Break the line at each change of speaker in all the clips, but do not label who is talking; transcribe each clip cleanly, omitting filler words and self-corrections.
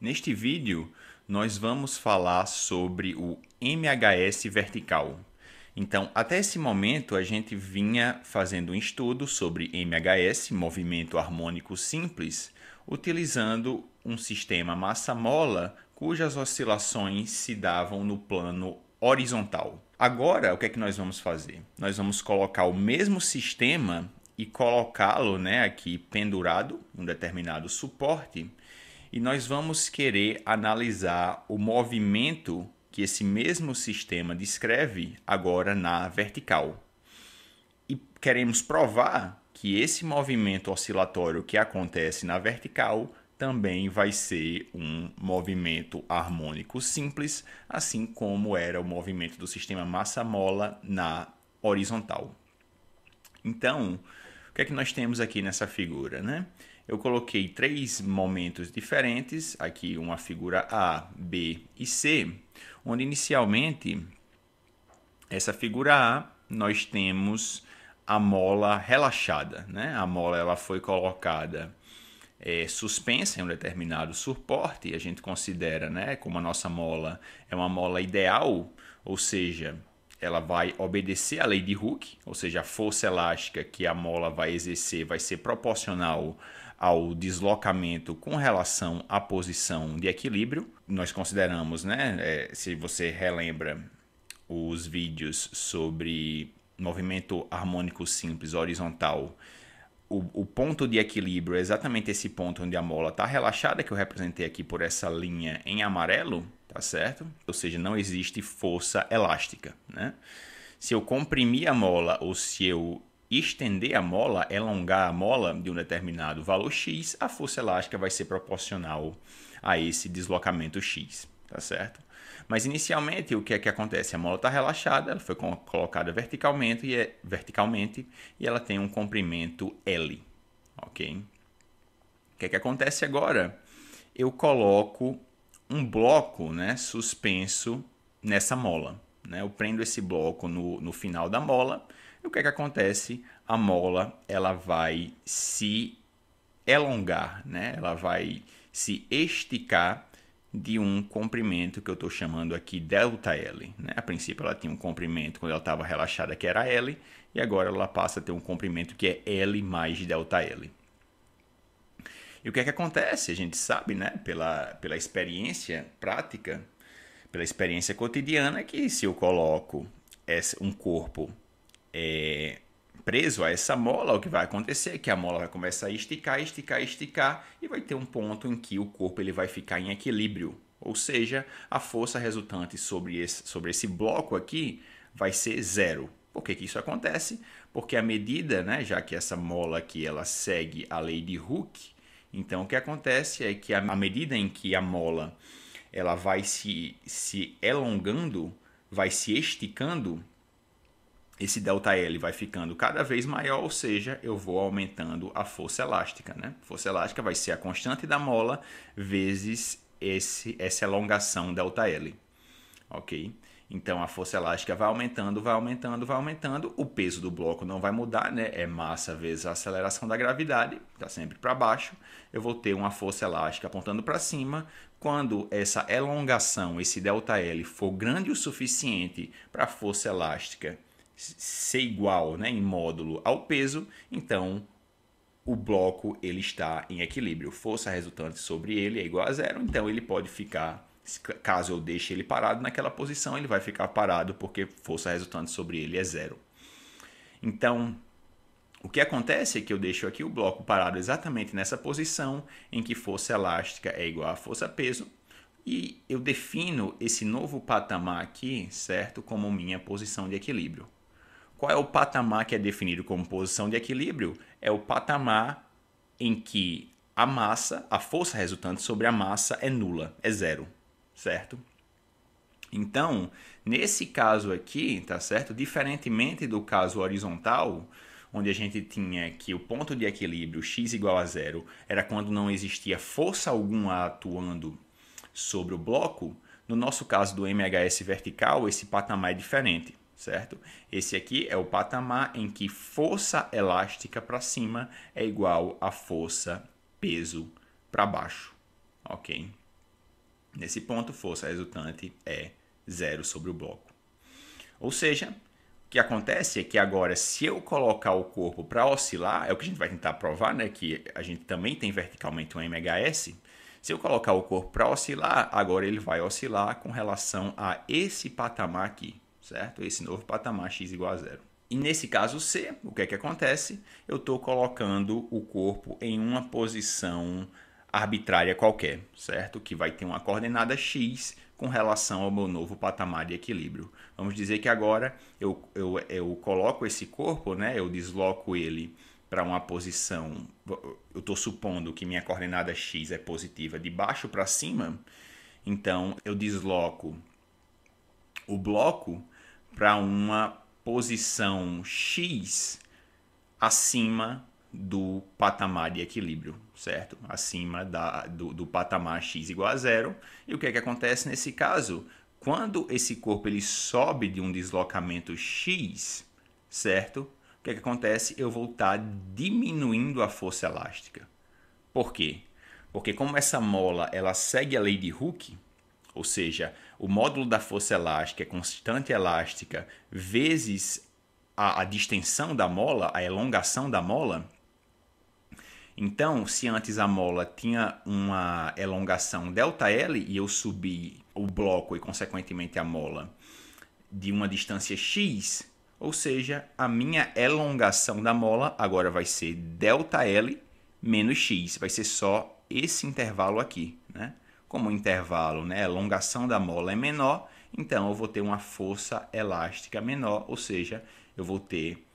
Neste vídeo, nós vamos falar sobre o MHS vertical. Então, até esse momento, a gente vinha fazendo um estudo sobre MHS, movimento harmônico simples, utilizando um sistema massa-mola cujas oscilações se davam no plano horizontal. Agora, o que é que nós vamos fazer? Nós vamos colocar o mesmo sistema e colocá-lo, aqui pendurado em um determinado suporte, e nós vamos querer analisar o movimento que esse mesmo sistema descreve agora na vertical. E queremos provar que esse movimento oscilatório que acontece na vertical também vai ser um movimento harmônico simples, assim como era o movimento do sistema massa-mola na horizontal. Então, o que é que nós temos aqui nessa figura, né? Eu coloquei três momentos diferentes, aqui uma figura A, B e C, onde inicialmente, essa figura A, nós temos a mola relaxada, né? A mola ela foi colocada suspensa em um determinado suporte, a gente considera, né, como a nossa mola é uma mola ideal, ou seja, ela vai obedecer à lei de Hooke, ou seja, a força elástica que a mola vai exercer vai ser proporcional ao deslocamento com relação à posição de equilíbrio. Nós consideramos, se você relembra os vídeos sobre movimento harmônico simples horizontal, o ponto de equilíbrio é exatamente esse ponto onde a mola está relaxada, que eu representei aqui por essa linha em amarelo, tá certo? Ou seja, não existe força elástica, né? Se eu comprimir a mola ou se eu estender a mola, elongar a mola de um determinado valor x, a força elástica vai ser proporcional a esse deslocamento x, tá certo? Mas inicialmente o que é que acontece? A mola está relaxada, ela foi colocada verticalmente e ela tem um comprimento L, ok? O que é que acontece agora? Eu coloco um bloco, suspenso nessa mola, né? Eu prendo esse bloco no final da mola. E o que é que acontece? A mola ela vai se elongar, né? Ela vai se esticar de um comprimento que eu estou chamando aqui ΔL. Né? A princípio ela tinha um comprimento quando ela estava relaxada que era L, e agora ela passa a ter um comprimento que é L mais ΔL. E o que é que acontece? A gente sabe, né, pela experiência prática, pela experiência cotidiana, que se eu coloco um corpo preso a essa mola, o que vai acontecer é que a mola vai começar a esticar, esticar, esticar, e vai ter um ponto em que o corpo ele vai ficar em equilíbrio. Ou seja, a força resultante sobre esse bloco aqui vai ser zero. Por que isso acontece? Porque a medida, já que essa mola aqui ela segue a lei de Hooke, então o que acontece é que à medida em que a mola ela vai se elongando, vai se esticando, esse ΔL vai ficando cada vez maior, ou seja, eu vou aumentando a força elástica. Né? A força elástica vai ser a constante da mola vezes essa elongação ΔL. Ok? Então a força elástica vai aumentando, vai aumentando, vai aumentando. O peso do bloco não vai mudar, né? É massa vezes a aceleração da gravidade, está sempre para baixo. Eu vou ter uma força elástica apontando para cima. Quando essa elongação, esse ΔL, for grande o suficiente para a força elástica ser igual, em módulo ao peso, então o bloco ele está em equilíbrio. Força resultante sobre ele é igual a zero, então ele pode ficar, caso eu deixe ele parado naquela posição, ele vai ficar parado porque força resultante sobre ele é zero. Então, o que acontece é que eu deixo aqui o bloco parado exatamente nessa posição em que força elástica é igual a força peso, e eu defino esse novo patamar aqui, certo, como minha posição de equilíbrio. Qual é o patamar que é definido como posição de equilíbrio? É o patamar em que a massa, a força resultante sobre a massa é nula, é zero, certo? Então, nesse caso aqui, tá certo? Diferentemente do caso horizontal, onde a gente tinha que o ponto de equilíbrio x igual a zero era quando não existia força alguma atuando sobre o bloco, no nosso caso do MHS vertical, esse patamar é diferente, certo? Esse aqui é o patamar em que força elástica para cima é igual a força peso para baixo, ok? Nesse ponto, força resultante é 0 sobre o bloco. Ou seja, o que acontece é que agora, se eu colocar o corpo para oscilar, é o que a gente vai tentar provar, né? Que a gente também tem verticalmente um MHS. Se eu colocar o corpo para oscilar, agora ele vai oscilar com relação a esse patamar aqui, certo? Esse novo patamar x igual a 0. E nesse caso C, o que é que acontece? Eu estou colocando o corpo em uma posição arbitrária qualquer, certo? Que vai ter uma coordenada x com relação ao meu novo patamar de equilíbrio. Vamos dizer que agora eu coloco esse corpo, né? Eu desloco ele para uma posição, eu estou supondo que minha coordenada x é positiva de baixo para cima, então eu desloco o bloco para uma posição x acima do patamar de equilíbrio, certo? Acima do patamar x igual a 0. E o que é que acontece nesse caso? Quando esse corpo ele sobe de um deslocamento x, certo? O que é que acontece? Eu vou estar diminuindo a força elástica. Por quê? Porque como essa mola ela segue a lei de Hooke, ou seja, o módulo da força elástica é constante elástica vezes a distensão da mola, a elongação da mola. Então, se antes a mola tinha uma elongação ΔL e eu subi o bloco e, consequentemente, a mola de uma distância x, ou seja, a minha elongação da mola agora vai ser ΔL menos x, vai ser só esse intervalo aqui, né? Como o intervalo, né, a elongação da mola é menor, então eu vou ter uma força elástica menor, ou seja, eu vou ter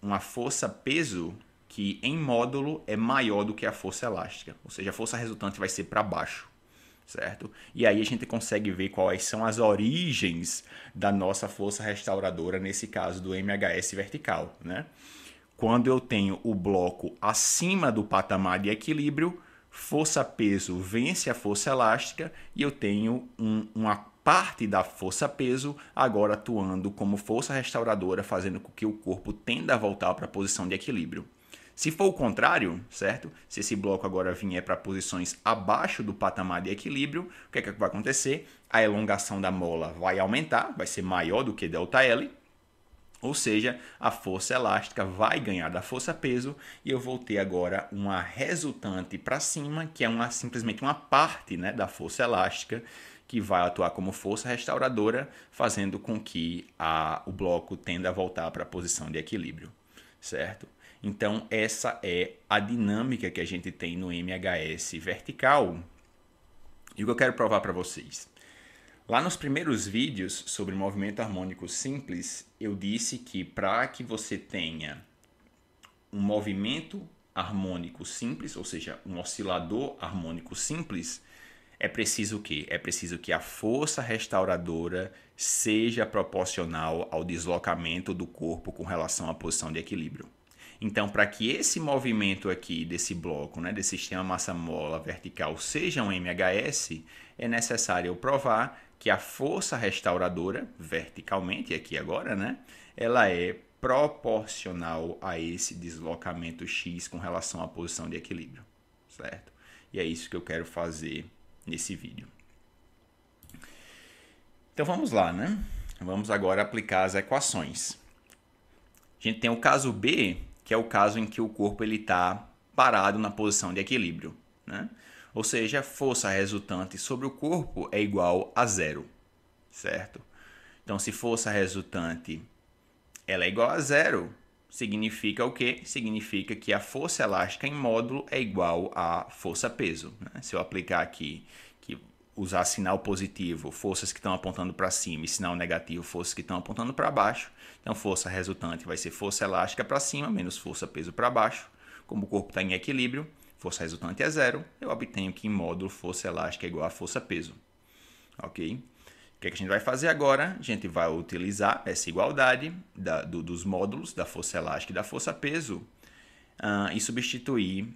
uma força-peso que em módulo é maior do que a força elástica, ou seja, a força resultante vai ser para baixo, certo? E aí a gente consegue ver quais são as origens da nossa força restauradora, nesse caso do MHS vertical, né? Quando eu tenho o bloco acima do patamar de equilíbrio, força-peso vence a força elástica e eu tenho uma parte da força-peso agora atuando como força restauradora, fazendo com que o corpo tenda a voltar para a posição de equilíbrio. Se for o contrário, certo? Se esse bloco agora vier para posições abaixo do patamar de equilíbrio, o que é que vai acontecer? A elongação da mola vai aumentar, vai ser maior do que ΔL, ou seja, a força elástica vai ganhar da força-peso e eu vou ter agora uma resultante para cima, que é simplesmente uma parte, né, da força elástica, que vai atuar como força restauradora, fazendo com que o bloco tenda a voltar para a posição de equilíbrio, certo? Então, essa é a dinâmica que a gente tem no MHS vertical. E o que eu quero provar para vocês? Lá nos primeiros vídeos sobre movimento harmônico simples, eu disse que para que você tenha um movimento harmônico simples, ou seja, um oscilador harmônico simples, é preciso o quê? É preciso que a força restauradora seja proporcional ao deslocamento do corpo com relação à posição de equilíbrio. Então, para que esse movimento aqui desse bloco, né, desse sistema massa-mola vertical, seja um MHS, é necessário eu provar que a força restauradora, verticalmente, aqui agora, né, ela é proporcional a esse deslocamento x com relação à posição de equilíbrio, certo? E é isso que eu quero fazer nesse vídeo. Então vamos lá, né? Vamos agora aplicar as equações. A gente tem o caso B, que é o caso em que o corpo está parado na posição de equilíbrio, né? Ou seja, a força resultante sobre o corpo é igual a 0, certo? Então, se força resultante ela é igual a 0, significa o quê? Significa que a força elástica em módulo é igual a força-peso, né? Se eu aplicar aqui, usar sinal positivo, forças que estão apontando para cima, e sinal negativo, forças que estão apontando para baixo. Então, força resultante vai ser força elástica para cima, menos força-peso para baixo. Como o corpo está em equilíbrio, força resultante é 0, eu obtenho que em módulo força elástica é igual a força-peso. Ok? O que a gente vai fazer agora? A gente vai utilizar essa igualdade dos módulos da força elástica e da força-peso e substituir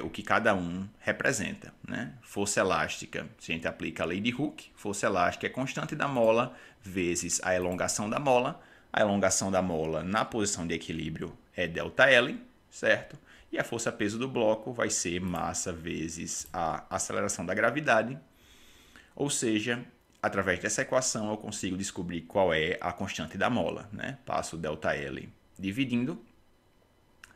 o que cada um representa, né? Força elástica, se a gente aplica a lei de Hooke, força elástica é constante da mola vezes a elongação da mola. A elongação da mola na posição de equilíbrio é ΔL, certo? E a força-peso do bloco vai ser massa vezes a aceleração da gravidade. Ou seja, através dessa equação eu consigo descobrir qual é a constante da mola, né? Passo ΔL dividindo,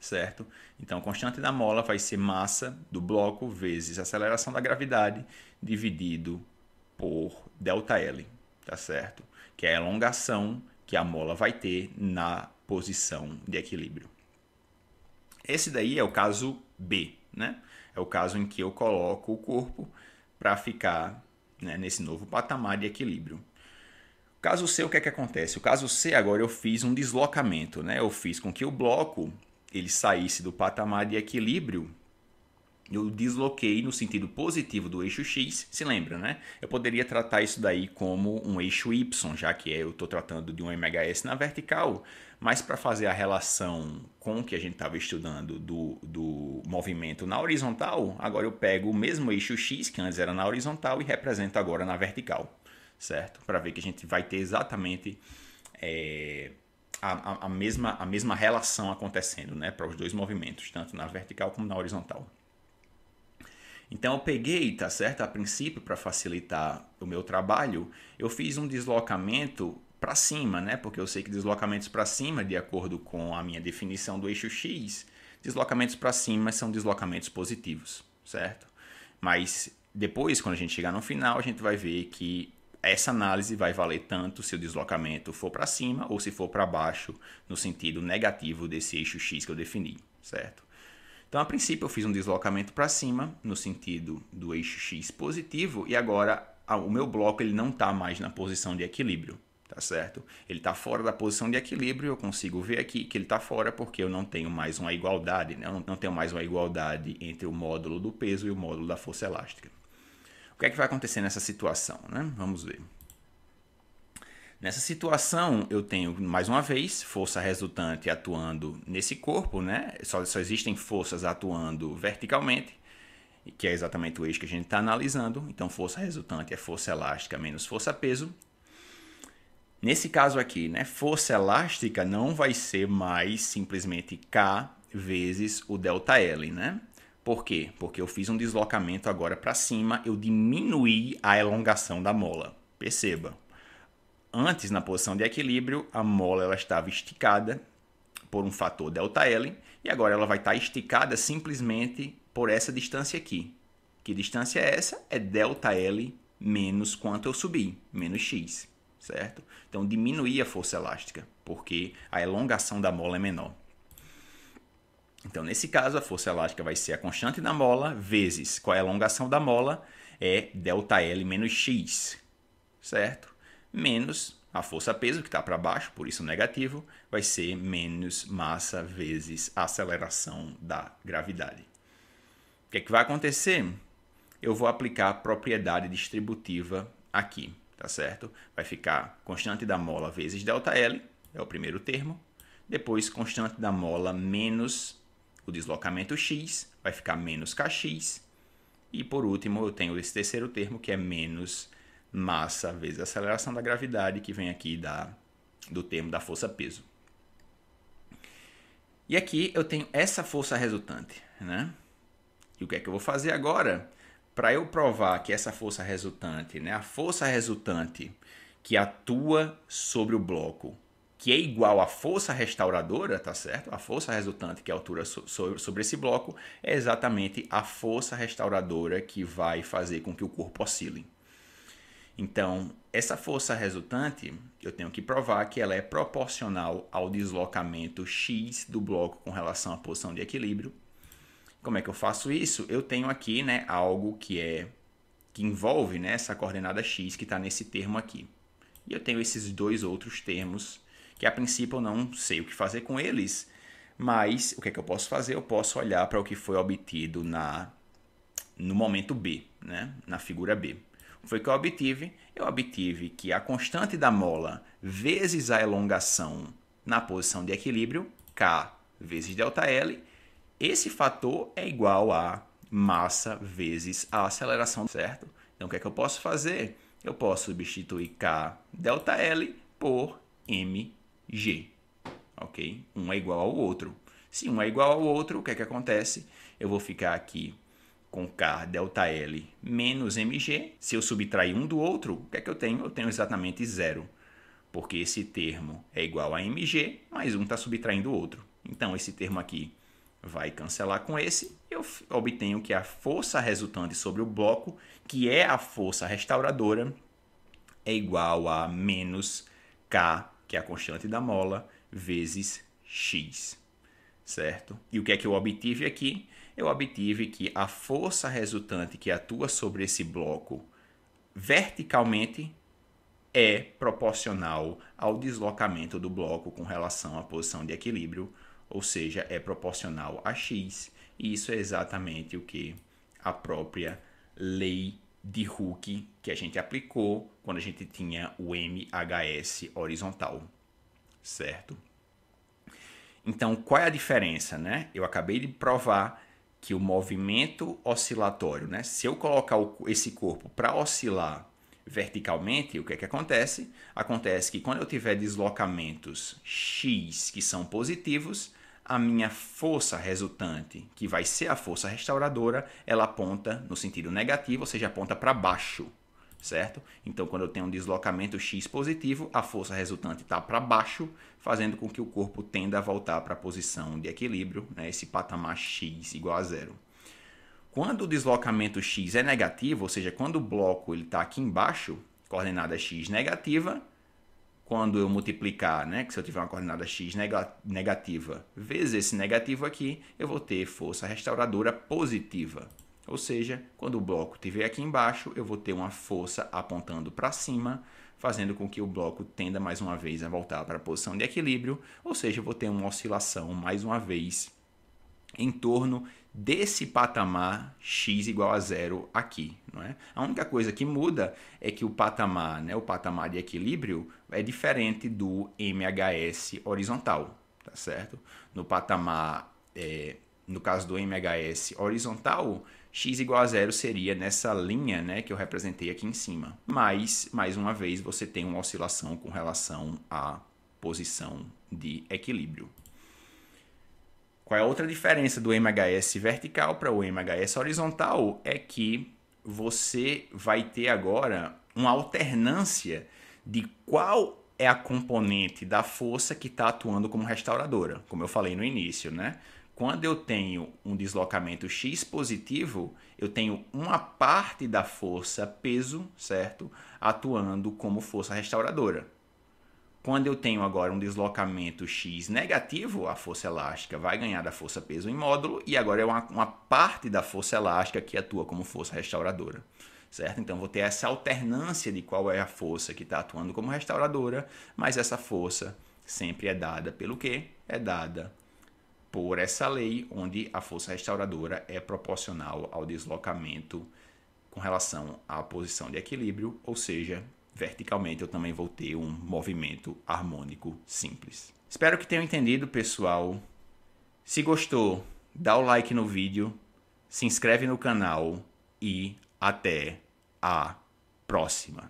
certo? Então, a constante da mola vai ser massa do bloco vezes a aceleração da gravidade dividido por ΔL, tá certo? Que é a elongação que a mola vai ter na posição de equilíbrio. Esse daí é o caso B, né? É o caso em que eu coloco o corpo para ficar, né, nesse novo patamar de equilíbrio. O caso C, o que é que acontece? O caso C, agora eu fiz um deslocamento, né? Eu fiz com que o bloco ele saísse do patamar de equilíbrio. Eu desloquei no sentido positivo do eixo X, se lembra, né? Eu poderia tratar isso daí como um eixo Y, já que eu estou tratando de um MHS na vertical, mas para fazer a relação com o que a gente estava estudando do movimento na horizontal, agora eu pego o mesmo eixo X, que antes era na horizontal, e represento agora na vertical, certo? Para ver que a gente vai ter exatamente a mesma relação acontecendo, né? Para os dois movimentos, tanto na vertical como na horizontal. Então eu peguei, tá certo? A princípio, para facilitar o meu trabalho, eu fiz um deslocamento para cima, né? Porque eu sei que deslocamentos para cima, de acordo com a minha definição do eixo X, deslocamentos para cima são deslocamentos positivos, certo? Mas depois, quando a gente chegar no final, a gente vai ver que essa análise vai valer tanto se o deslocamento for para cima ou se for para baixo, no sentido negativo desse eixo X que eu defini, certo? Então, a princípio, eu fiz um deslocamento para cima, no sentido do eixo X positivo, e agora o meu bloco ele não está mais na posição de equilíbrio, tá certo? Ele está fora da posição de equilíbrio, eu consigo ver aqui que ele está fora porque eu não tenho mais uma igualdade, né? Eu não tenho mais uma igualdade entre o módulo do peso e o módulo da força elástica. O que é que vai acontecer nessa situação, né? Vamos ver. Nessa situação, eu tenho, mais uma vez, força resultante atuando nesse corpo, né? Só existem forças atuando verticalmente, que é exatamente o eixo que a gente está analisando. Então, força resultante é força elástica menos força-peso. Nesse caso aqui, né, força elástica não vai ser mais simplesmente K vezes o ΔL, né? Por quê? Porque eu fiz um deslocamento agora para cima, eu diminuí a elongação da mola. Perceba. Antes, na posição de equilíbrio, a mola ela estava esticada por um fator ΔL e agora ela vai estar esticada simplesmente por essa distância aqui. Que distância é essa? É ΔL menos quanto eu subi, menos x, certo? Então, diminuir a força elástica, porque a elongação da mola é menor. Então, nesse caso, a força elástica vai ser a constante da mola vezes qual é a elongação da mola, é ΔL menos x, certo? Menos a força-peso, que está para baixo, por isso negativo, vai ser menos massa vezes a aceleração da gravidade. O que é que vai acontecer? Eu vou aplicar a propriedade distributiva aqui, tá certo? Vai ficar constante da mola vezes ΔL, é o primeiro termo. Depois, constante da mola menos o deslocamento x, vai ficar menos kx. E por último, eu tenho esse terceiro termo, que é menos massa vezes a aceleração da gravidade, que vem aqui do termo da força-peso. E aqui eu tenho essa força resultante, né? E o que é que eu vou fazer agora? Para eu provar que essa força resultante, né, a força resultante que atua sobre o bloco, que é igual à força restauradora, tá certo? A força resultante que atua sobre esse bloco é exatamente a força restauradora que vai fazer com que o corpo oscile. Então, essa força resultante, eu tenho que provar que ela é proporcional ao deslocamento x do bloco com relação à posição de equilíbrio. Como é que eu faço isso? Eu tenho aqui, né, algo que envolve, né, essa coordenada x que está nesse termo aqui. E eu tenho esses dois outros termos que a princípio eu não sei o que fazer com eles, mas o que é que eu posso fazer? Eu posso olhar para o que foi obtido no momento B, né, na figura B. Foi que eu obtive? Eu obtive que a constante da mola vezes a elongação na posição de equilíbrio, K vezes ΔL, esse fator é igual a massa vezes a aceleração, certo? Então, o que é que eu posso fazer? Eu posso substituir K ΔL por mg, ok? Um é igual ao outro. Se um é igual ao outro, o que é que acontece? Eu vou ficar aqui com K ΔL menos mg. Se eu subtrair um do outro, o que é que eu tenho? Eu tenho exatamente zero, porque esse termo é igual a mg, mais um está subtraindo o outro. Então, esse termo aqui vai cancelar com esse, eu obtenho que a força resultante sobre o bloco, que é a força restauradora, é igual a menos K, que é a constante da mola, vezes X, certo? E o que é que eu obtive aqui? Eu obtive que a força resultante que atua sobre esse bloco verticalmente é proporcional ao deslocamento do bloco com relação à posição de equilíbrio, ou seja, é proporcional a x, e isso é exatamente o que a própria lei de Hooke que a gente aplicou quando a gente tinha o MHS horizontal, certo? Então, qual é a diferença, né? Eu acabei de provar que o movimento oscilatório, né? Se eu colocar esse corpo para oscilar verticalmente, o que é que acontece? Acontece que quando eu tiver deslocamentos x que são positivos, a minha força resultante, que vai ser a força restauradora, ela aponta no sentido negativo, ou seja, aponta para baixo, certo? Então, quando eu tenho um deslocamento x positivo, a força resultante está para baixo, fazendo com que o corpo tenda a voltar para a posição de equilíbrio, né? Esse patamar x igual a zero. Quando o deslocamento x é negativo, ou seja, quando o bloco está aqui embaixo, coordenada x negativa, quando eu multiplicar, né, que se eu tiver uma coordenada x negativa vezes esse negativo aqui, eu vou ter força restauradora positiva. Ou seja, quando o bloco estiver aqui embaixo, eu vou ter uma força apontando para cima, fazendo com que o bloco tenda mais uma vez a voltar para a posição de equilíbrio, ou seja, eu vou ter uma oscilação mais uma vez em torno desse patamar x igual a zero aqui, não é? A única coisa que muda é que o patamar, né, o patamar de equilíbrio é diferente do MHS horizontal, tá certo? No patamar, no caso do MHS horizontal, x igual a zero seria nessa linha, né, que eu representei aqui em cima. Mas, mais uma vez, você tem uma oscilação com relação à posição de equilíbrio. Qual é a outra diferença do MHS vertical para o MHS horizontal? É que você vai ter agora uma alternância de qual é a componente da força que está atuando como restauradora, como eu falei no início, né? Quando eu tenho um deslocamento x positivo, eu tenho uma parte da força peso, certo? Atuando como força restauradora. Quando eu tenho agora um deslocamento x negativo, a força elástica vai ganhar da força peso em módulo e agora é uma parte da força elástica que atua como força restauradora, certo? Então, vou ter essa alternância de qual é a força que está atuando como restauradora, mas essa força sempre é dada pelo quê? É dada por essa lei, onde a força restauradora é proporcional ao deslocamento com relação à posição de equilíbrio, ou seja, verticalmente eu também vou ter um movimento harmônico simples. Espero que tenham entendido, pessoal. Se gostou, dá o like no vídeo, se inscreve no canal e até a próxima.